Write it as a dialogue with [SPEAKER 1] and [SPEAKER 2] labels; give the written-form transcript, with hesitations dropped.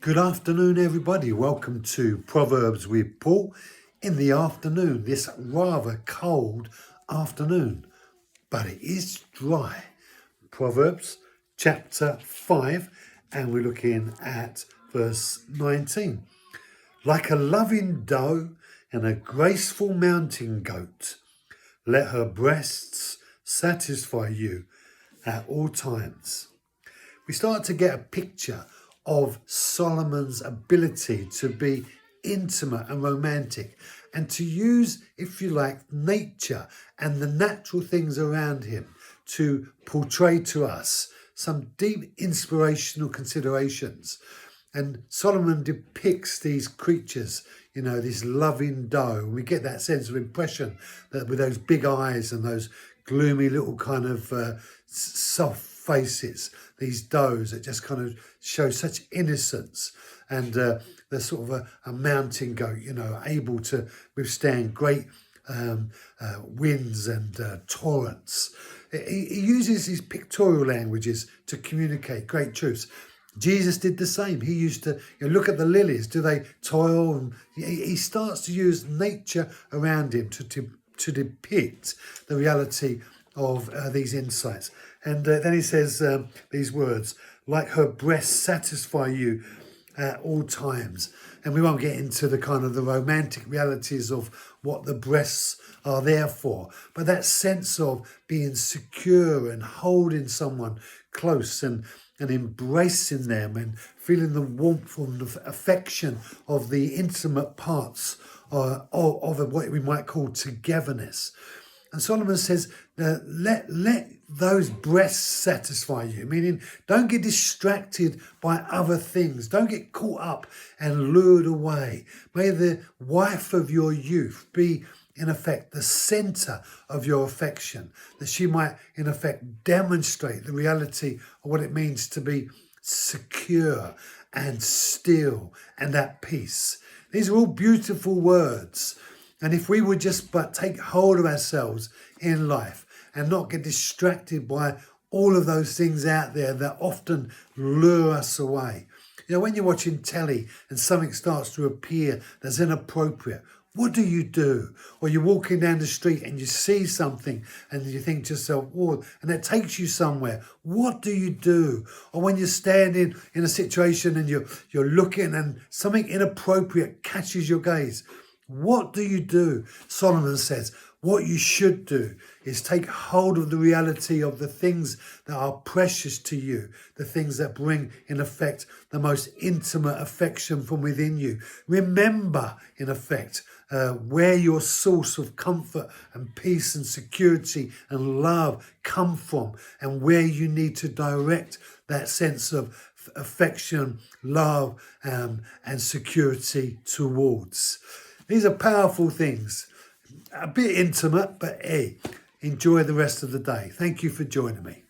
[SPEAKER 1] Good afternoon, everybody. Welcome to Proverbs with Paul in the afternoon, this rather cold afternoon, but it is dry. Proverbs chapter 5, and we're looking at verse 19. Like a loving doe and a graceful mountain goat, let her breasts satisfy you at all times. We start to get a picture of Solomon's ability to be intimate and romantic and to use, if you like, nature and the natural things around him to portray to us some deep inspirational considerations. And Solomon depicts these creatures, this loving doe. And we get that sense of impression that with those big eyes and those gloomy little kind of soft faces, these does that just kind of show such innocence, and they're sort of a mountain goat, able to withstand great winds and torrents. He uses these pictorial languages to communicate great truths. Jesus did the same. He used to look at the lilies. Do they toil? And he starts to use nature around him to depict the reality of these insights. And then he says these words, like her breasts satisfy you at all times. And we won't get into the kind of the romantic realities of what the breasts are there for, but that sense of being secure and holding someone close and embracing them and feeling the warmth and the affection of the intimate parts of what we might call togetherness. And Solomon says, let those breasts satisfy you, meaning don't get distracted by other things. Don't get caught up and lured away. May the wife of your youth be, in effect, the centre of your affection, that she might, in effect, demonstrate the reality of what it means to be secure and still and at peace. These are all beautiful words. And if we would just but take hold of ourselves in life and not get distracted by all of those things out there that often lure us away. When you're watching telly and something starts to appear that's inappropriate, what do you do? Or you're walking down the street and you see something and you think to yourself, oh, and it takes you somewhere. What do you do? Or when you're standing in a situation and you're looking and something inappropriate catches your gaze, what do you do? Solomon says, what you should do is take hold of the reality of the things that are precious to you, the things that bring, in effect, the most intimate affection from within you. Remember, in effect, where your source of comfort and peace and security and love come from, and where you need to direct that sense of affection, love, and security towards. These are powerful things, a bit intimate, but hey, enjoy the rest of the day. Thank you for joining me.